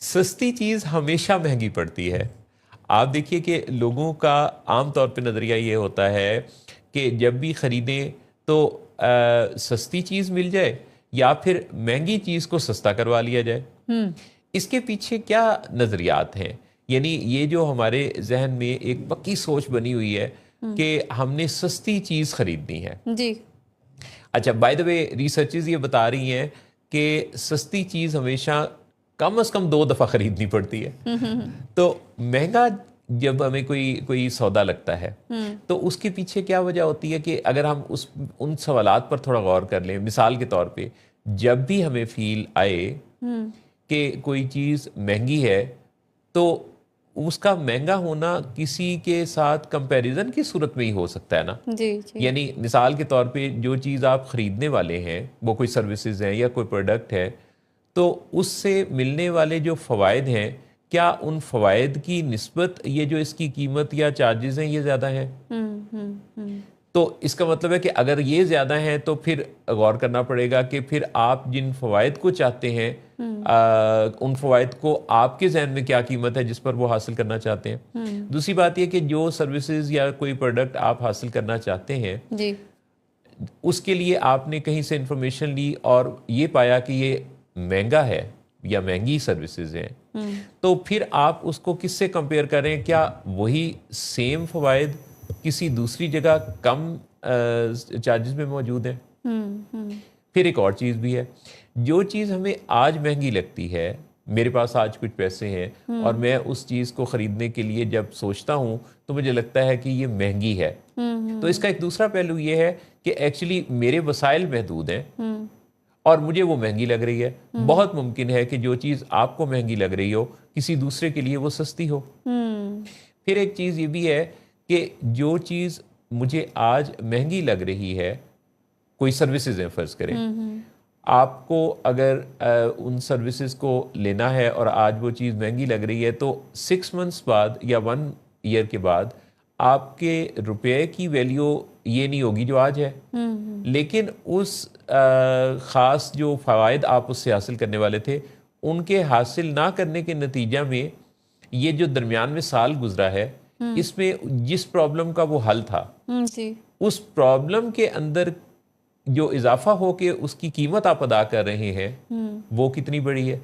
सस्ती चीज़ हमेशा महंगी पड़ती है। आप देखिए कि लोगों का आम तौर पे नज़रिया ये होता है कि जब भी ख़रीदें तो सस्ती चीज़ मिल जाए या फिर महंगी चीज़ को सस्ता करवा लिया जाए। इसके पीछे क्या नज़रियात हैं? यानी ये जो हमारे जहन में एक पक्की सोच बनी हुई है कि हमने सस्ती चीज़ खरीदनी है। जी। अच्छा, बाय द वे रिसर्चेस ये बता रही हैं कि सस्ती चीज़ हमेशा कम से कम 2 दफ़ा खरीदनी पड़ती है। तो महंगा जब हमें कोई कोई सौदा लगता है तो उसके पीछे क्या वजह होती है कि अगर हम उन सवालात पर थोड़ा गौर कर लें, मिसाल के तौर पे जब भी हमें फील आए कि कोई चीज़ महंगी है तो उसका महंगा होना किसी के साथ कंपैरिजन की सूरत में ही हो सकता है ना। जी जी। यानी मिसाल के तौर पे जो चीज़ आप ख़रीदने वाले हैं वो कोई सर्विसेज हैं या कोई प्रोडक्ट है, तो उससे मिलने वाले जो फ़वाइद हैं, क्या उन फ़वाइद की निस्बत ये जो इसकी कीमत या चार्जेस हैं ये ज़्यादा हैं? तो इसका मतलब है कि अगर ये ज़्यादा हैं तो फिर गौर करना पड़ेगा कि फिर आप जिन फ़वाइद को चाहते हैं उन फ़वाइद को आपके जहन में क्या कीमत है जिस पर वो हासिल करना चाहते हैं। दूसरी बात यह कि जो सर्विसेज या कोई प्रोडक्ट आप हासिल करना चाहते हैं जी। उसके लिए आपने कहीं से इंफॉर्मेशन ली और ये पाया कि ये महंगा है या महंगी सर्विसेज हैं, तो फिर आप उसको किससे कंपेयर करें? क्या वही सेम फ़वाइद किसी दूसरी जगह कम चार्जेस में मौजूद हैं? फिर एक और चीज़ भी है, जो चीज़ हमें आज महंगी लगती है, मेरे पास आज कुछ पैसे हैं और मैं उस चीज़ को ख़रीदने के लिए जब सोचता हूँ तो मुझे लगता है कि ये महंगी है। तो इसका एक दूसरा पहलू ये है कि एक्चुअली मेरे वसाइल महदूद हैं और मुझे वो महंगी लग रही है। बहुत मुमकिन है कि जो चीज़ आपको महंगी लग रही हो किसी दूसरे के लिए वो सस्ती हो। फिर एक चीज़ ये भी है कि जो चीज़ मुझे आज महंगी लग रही है, कोई सर्विसेज हैं फ़र्ज़ करें, आपको अगर उन सर्विसेज को लेना है और आज वो चीज़ महंगी लग रही है तो 6 मंथ्स बाद या 1 ईयर के बाद आपके रुपये की वैल्यू ये नहीं होगी जो आज है, लेकिन उस ख़ास जो फ़वाइद आप उससे हासिल करने वाले थे उनके हासिल ना करने के नतीजा में ये जो दरमियान में साल गुजरा है इसमें जिस प्रॉब्लम का वो हल था उस प्रॉब्लम के अंदर जो इजाफा हो के उसकी कीमत आप अदा कर रहे हैं वो कितनी बड़ी है।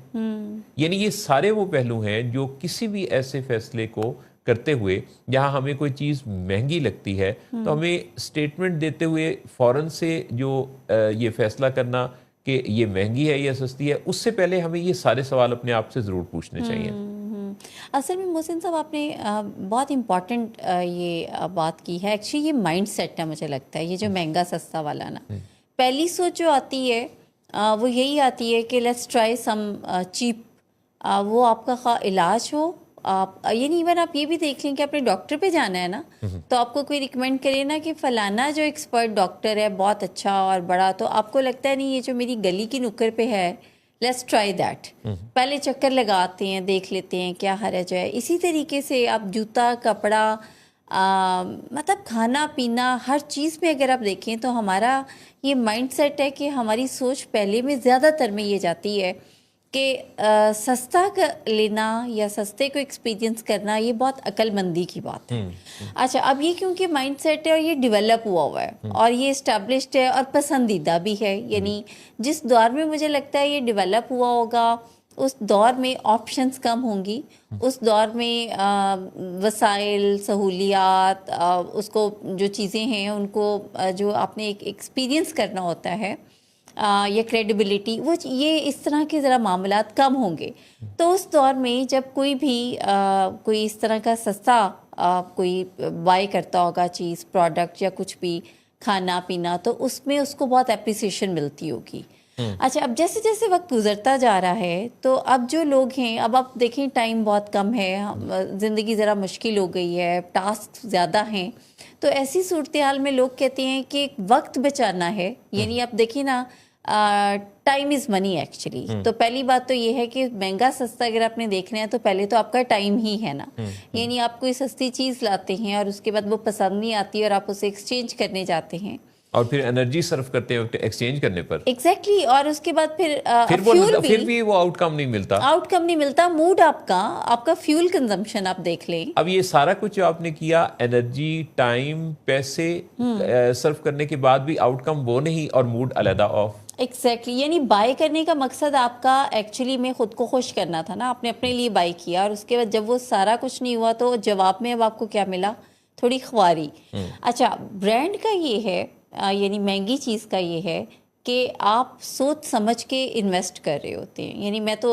यानी ये सारे वो पहलू हैं जो किसी भी ऐसे फैसले को करते हुए जहां हमें कोई चीज़ महंगी लगती है तो हमें स्टेटमेंट देते हुए फौरन से जो ये फैसला करना कि ये महंगी है या सस्ती है, उससे पहले हमें ये सारे सवाल अपने आप से ज़रूर पूछने चाहिए। असल में मोहसिन साहब आपने बहुत इम्पॉर्टेंट ये बात की है। एक्चुअली ये माइंड सेट है, मुझे लगता है ये जो महंगा सस्ता वाला ना, पहली सोच जो आती है वो यही आती है कि लेट्स ट्राई सम चीप। वो आपका इलाज हो, आप ये नहीं, इवन आप ये भी देख लें कि अपने डॉक्टर पे जाना है ना तो आपको कोई रिकमेंड करे ना कि फ़लाना जो एक्सपर्ट डॉक्टर है बहुत अच्छा और बड़ा, तो आपको लगता है नहीं ये जो मेरी गली की नुक्कड़ पे है लेट्स ट्राई दैट, पहले चक्कर लगाते हैं, देख लेते हैं क्या हर्ज है। इसी तरीके से आप जूता, कपड़ा, मतलब खाना पीना, हर चीज़ में अगर आप देखें तो हमारा ये माइंड सेट है कि हमारी सोच पहले में ज़्यादातर में ये जाती है कि सस्ता लेना या सस्ते को एक्सपीरियंस करना ये बहुत अक्लमंदी की बात है। अच्छा, अब ये क्योंकि माइंड सेट है और ये डेवलप हुआ है और ये इस्टेब्लिश्ड है और पसंदीदा भी है, यानी जिस दौर में मुझे लगता है ये डेवलप हुआ होगा उस दौर में ऑप्शंस कम होंगी, उस दौर में वसाइल, सहूलियात, उसको जो चीज़ें हैं उनको जो आपने एक एक्सपीरियंस करना होता है या क्रेडिबिलिटी, वो ये इस तरह के ज़रा मामलात कम होंगे। तो उस दौर में जब कोई भी कोई इस तरह का सस्ता कोई बाय करता होगा चीज़, प्रोडक्ट या कुछ भी खाना पीना, तो उसमें उसको बहुत एप्रिसिएशन मिलती होगी। अच्छा, अब जैसे जैसे वक्त गुजरता जा रहा है तो अब जो लोग हैं, अब आप देखें टाइम बहुत कम है, ज़िंदगी ज़रा मुश्किल हो गई है, टास्क ज़्यादा हैं, तो ऐसी सूरत हाल में लोग कहते हैं कि वक्त बचाना है। यानी आप देखिए ना, टाइम इज़ मनी एक्चुअली। तो पहली बात तो ये है कि महंगा सस्ता अगर आपने देखना है तो पहले तो आपका टाइम ही है ना। यानी आप कोई सस्ती चीज़ लाते हैं और उसके बाद वो पसंद नहीं आती और आप उसे एक्सचेंज करने जाते हैं और फिर एनर्जी सर्व करते हैं एक्सचेंज करने पर, एग्जैक्टली और उसके बाद फिर फिर भी वो आउटकम नहीं मिलता। आउटकम नहीं मिलता। मूड आपका फ्यूल कंजम्पशन आप देख लें। अब ये सारा कुछ जो आपने किया, एनर्जी, टाइम, पैसे सर्व करने के बाद भी आउटकम वो नहीं और मूड अलहदा ऑफ। एग्जैक्टली यानी बाय करने का मकसद आपका एक्चुअली में खुद को खुश करना था ना, आपने अपने लिए बाय किया और उसके बाद जब वो सारा कुछ नहीं हुआ तो जवाब में अब आपको क्या मिला? थोड़ी ख्वारी। अच्छा, ब्रांड का ये है यानी महंगी चीज़ का ये है कि आप सोच समझ के इन्वेस्ट कर रहे होते हैं। यानी मैं तो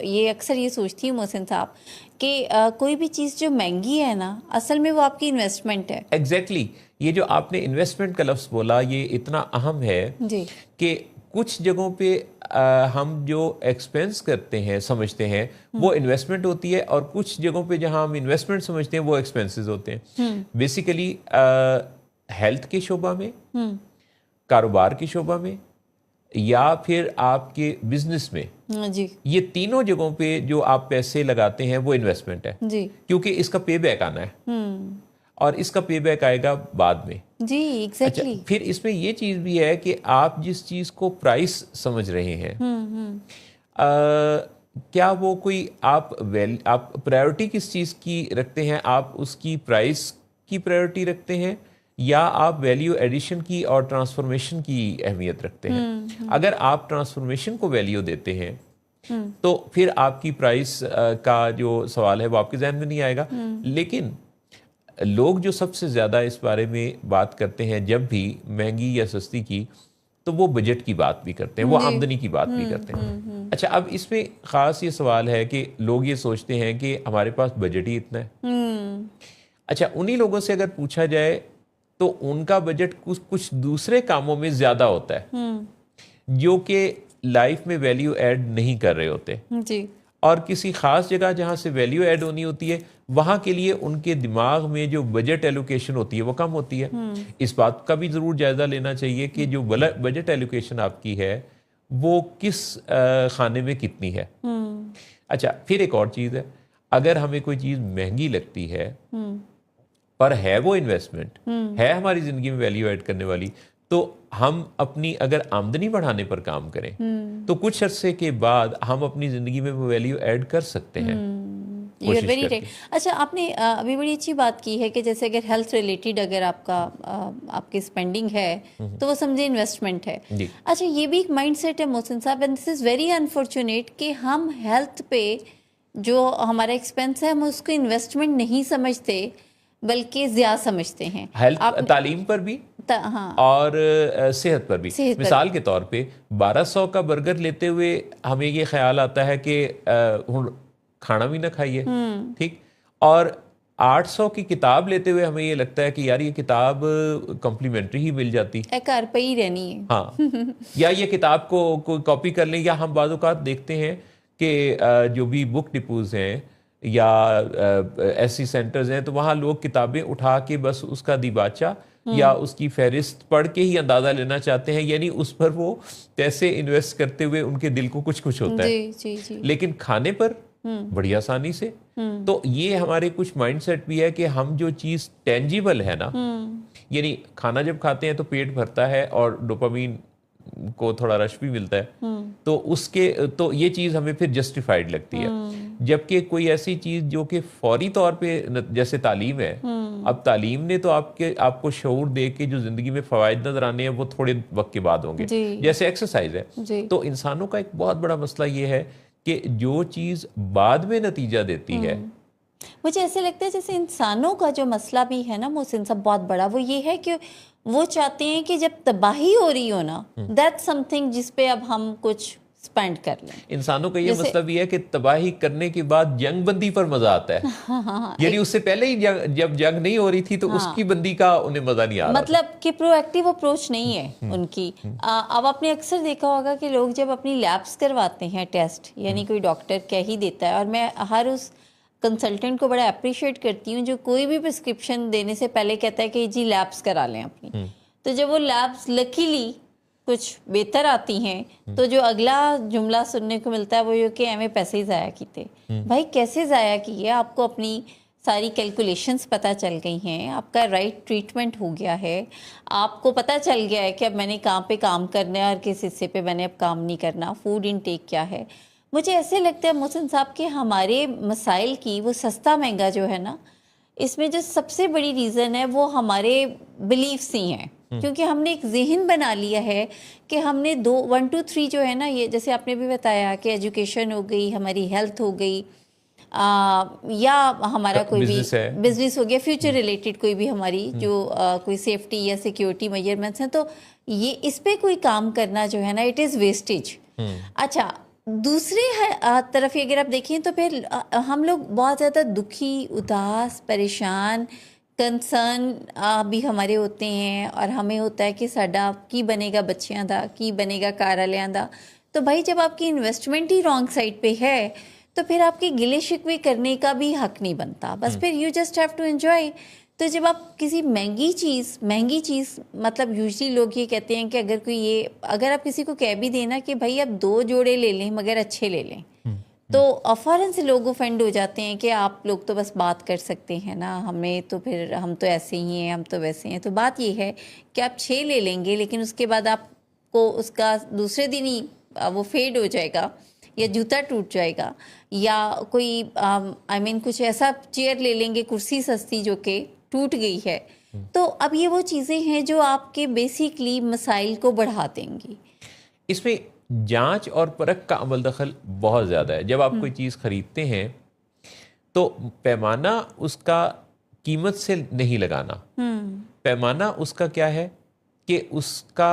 ये अक्सर ये सोचती हूँ मोहसिन साहब कि कोई भी चीज़ जो महंगी है ना, असल में वो आपकी इन्वेस्टमेंट है। एग्जैक्टली ये जो आपने इन्वेस्टमेंट का लफ्ज़ बोला, ये इतना अहम है जी कि कुछ जगहों पे हम जो एक्सपेंस करते हैं समझते हैं वो इन्वेस्टमेंट होती है, और कुछ जगहों पे जहां हम इन्वेस्टमेंट समझते हैं वो एक्सपेंसेस होते हैं। बेसिकली हेल्थ के शोबा में, कारोबार के शोबा में, या फिर आपके बिजनेस में, जी ये तीनों जगहों पे जो आप पैसे लगाते हैं वो इन्वेस्टमेंट है, जी क्योंकि इसका पे बैक आना है और इसका पे बैक आएगा बाद में। जी एग्जैक्टली। अच्छा, फिर इसमें ये चीज़ भी है कि आप जिस चीज़ को प्राइस समझ रहे हैं, क्या वो कोई आप प्रायोरिटी किस चीज़ की रखते हैं? आप उसकी प्राइस की प्रायोरिटी रखते हैं या आप वैल्यू एडिशन की और ट्रांसफॉर्मेशन की अहमियत रखते हैं? अगर आप ट्रांसफॉर्मेशन को वैल्यू देते हैं तो फिर आपकी प्राइस का जो सवाल है वो आपके जहन में नहीं आएगा। लेकिन लोग जो सबसे ज़्यादा इस बारे में बात करते हैं जब भी महंगी या सस्ती की, तो वो बजट की बात भी करते हैं, वो आमदनी की बात भी करते हैं। अच्छा, अब इसमें ख़ास ये सवाल है कि लोग ये सोचते हैं कि हमारे पास बजट ही इतना है। अच्छा, उन्हीं लोगों से अगर पूछा जाए तो उनका बजट कुछ दूसरे कामों में ज़्यादा होता है जो कि लाइफ में वैल्यू ऐड नहीं कर रहे होते जी। और किसी खास जगह जहां से वैल्यू ऐड होनी होती है वहां के लिए उनके दिमाग में जो बजट एलोकेशन होती है वो कम होती है। इस बात का भी जरूर जायजा लेना चाहिए कि जो बजट एलोकेशन आपकी है वो किस खाने में कितनी है। अच्छा, फिर एक और चीज़ है, अगर हमें कोई चीज़ महंगी लगती है पर है वो इन्वेस्टमेंट, है हमारी जिंदगी में वैल्यू ऐड करने वाली, तो हम अपनी अगर आमदनी बढ़ाने पर काम करें तो कुछ अरसे के बाद हम अपनी जिंदगी में वो वैल्यू ऐड कर सकते हैं। You are very right. अच्छा, आपने अभी बड़ी अच्छी बात की है कि जैसे अगर हेल्थ रिलेटेड अगर आपकी स्पेंडिंग है तो वो समझे इन्वेस्टमेंट है। अच्छा, ये भी एक माइंडसेट है मोहसिन साहब, and this is very unfortunate कि हम हेल्थ पे जो हमारा एक्सपेंस है हम उसको इन्वेस्टमेंट नहीं समझते बल्कि ज़्यादा समझते हैं। हेल्थ, तालीम पर भी हाँ, और सेहत पर भी। मिसाल के तौर पे 1200 का बर्गर लेते हुए हमें ये ख्याल आता है कि खाना भी ना खाइए, ठीक, और 800 की किताब लेते हुए हमें ये लगता है कि यार ये किताब कॉम्प्लीमेंट्री ही मिल जाती, घर पे ही रहनी है। हाँ, या ये किताब को कॉपी कर लें। या हम बाज़ औक़ात देखते हैं कि जो भी बुक डिपोज हैं या ऐसी सेंटर्स हैं तो वहाँ लोग किताबें उठा के बस उसका दीबाचा या उसकी फहरिस्त पढ़ के ही अंदाज़ा लेना चाहते हैं, यानी उस पर वो पैसे इन्वेस्ट करते हुए उनके दिल को कुछ होता है। जी, जी। लेकिन खाने पर बड़ी आसानी से। तो ये हमारे कुछ माइंडसेट भी है कि हम जो चीज़ टेंजिबल है ना, यानी खाना जब खाते हैं तो पेट भरता है और डोपामीन को थोड़ा रश भी मिलता है, तो ये चीज़ हमें फिर जस्टिफाइड लगती है। जबकि कोई ऐसी चीज़ जो कि फौरी तौर पे, जैसे तालीम है, अब तालीम ने तो आपको शऊर दे के जो ज़िंदगी में फ़वाइद नज़र आने हैं वो थोड़े वक्त के बाद होंगे। जैसे एक्सरसाइज है, तो इंसानों का एक बहुत बड़ा मसला ये है कि जो चीज़ बाद में नतीजा देती है, मुझे ऐसे लगता है जैसे इंसानों का जो मसला भी है ना मोहसिन साहब बहुत बड़ा, वो ये है कि वो चाहते हैं कि जब तबाही हो रही हो ना, दैट्स समथिंग जिस पे अब हम कुछ स्पेंड कर लें। इंसानों का ये मसला भी है कि तबाही करने के बाद जंग बंदी पर मजा आता है। यानी उससे पहले ही जब जंग नहीं हो रही थी तो उसकी बंदी का उन्हें मजा नहीं आ रहा, मतलब कि प्रोएक्टिव अप्रोच नहीं है उनकी। अब आपने अक्सर देखा होगा कि लोग जब अपनी लैब्स करवाते हैं टेस्ट, यानी कोई डॉक्टर कह ही देता है, और मैं हर उस कंसल्टेंट को बड़ा अप्रिशिएट करती हूँ जो कोई भी प्रिस्क्रिप्शन देने से पहले कहता है कि जी लैब्स करा लें अपनी। तो जब वो लैब्स लकीली कुछ बेहतर आती हैं तो जो अगला जुमला सुनने को मिलता है वो ये कि हमें पैसे ही ज़ाया किए। भाई कैसे ज़ाया किए? आपको अपनी सारी कैलकुलेशंस पता चल गई हैं, आपका राइट ट्रीटमेंट हो गया है, आपको पता चल गया है कि अब मैंने कहाँ पे काम करना है और किस हिस्से पे मैंने अब काम नहीं करना, फूड इनटेक क्या है। मुझे ऐसे लगता है मोहसिन साहब कि हमारे मसाइल की वो सस्ता महंगा जो है ना, इसमें जो सबसे बड़ी रीज़न है वो हमारे बिलीफ्स ही हैं, क्योंकि हमने एक जहन बना लिया है कि हमने 1 2 3 जो है ना, ये जैसे आपने भी बताया कि एजुकेशन हो गई, हमारी हेल्थ हो गई, या हमारा कोई भी बिजनेस हो गया, फ्यूचर रिलेटेड कोई भी हमारी जो कोई सेफ्टी या सिक्योरिटी मेजरमेंट्स हैं, तो ये इस पे कोई काम करना जो है ना, इट इज़ वेस्टेज। अच्छा, दूसरी तरफ अगर आप देखें तो फिर हम लोग बहुत ज़्यादा दुखी, उदास, परेशान, कंसर्न भी हमारे होते हैं, और हमें होता है कि साडा की बनेगा बच्चियां दा, की बनेगा घर वालियां दा। तो भाई जब आपकी इन्वेस्टमेंट ही रॉन्ग साइड पे है तो फिर आपके गिले शिकवे करने का भी हक नहीं बनता, बस फिर you just have to enjoy. तो जब आप किसी महंगी चीज़ मतलब यूजली लोग ये कहते हैं कि अगर आप किसी को कह भी देना कि भाई आप 2 जोड़े ले लें मगर अच्छे ले लें, तो फ़ौरन से लोग ऑफेंड हो जाते हैं कि आप लोग तो बस बात कर सकते हैं ना, हमें तो फिर हम तो ऐसे ही हैं, हम तो वैसे हैं। तो बात ये है कि आप 6 ले लेंगे लेकिन उसके बाद आपको उसका दूसरे दिन ही वो फेड हो जाएगा, या जूता टूट जाएगा, या कोई कुछ ऐसा चेयर ले लेंगे, कुर्सी सस्ती जो कि टूट गई है। तो अब ये वो चीज़ें हैं जो आपके बेसिकली मसाइल को बढ़ा देंगी। इसमें जांच और परख का अमल दखल बहुत ज़्यादा है। जब आप कोई चीज़ ख़रीदते हैं तो पैमाना उसका कीमत से नहीं लगाना, पैमाना उसका क्या है कि उसका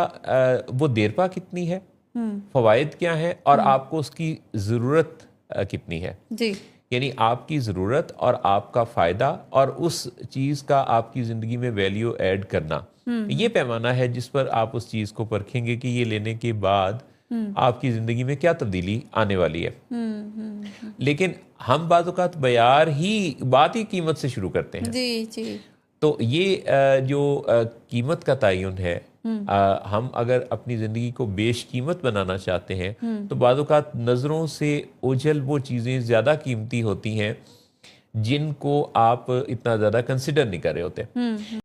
वो देरपा कितनी है, फ़वाइद क्या है, और आपको उसकी ज़रूरत कितनी है जी। यानी आपकी ज़रूरत और आपका फ़ायदा और उस चीज़ का आपकी ज़िंदगी में वैल्यू ऐड करना, ये पैमाना है जिस पर आप उस चीज़ को परखेंगे कि ये लेने के बाद आपकी ज़िंदगी में क्या तब्दीली आने वाली है। लेकिन हम बात ही कीमत से शुरू करते हैं। जी जी। तो ये जो कीमत का तयन है, हम अगर अपनी ज़िंदगी को बेशकीमत बनाना चाहते हैं तो बाज़ औक़ात नज़रों से ओझल वो चीज़ें ज़्यादा कीमती होती हैं जिनको आप इतना ज़्यादा कंसिडर नहीं कर रहे होते।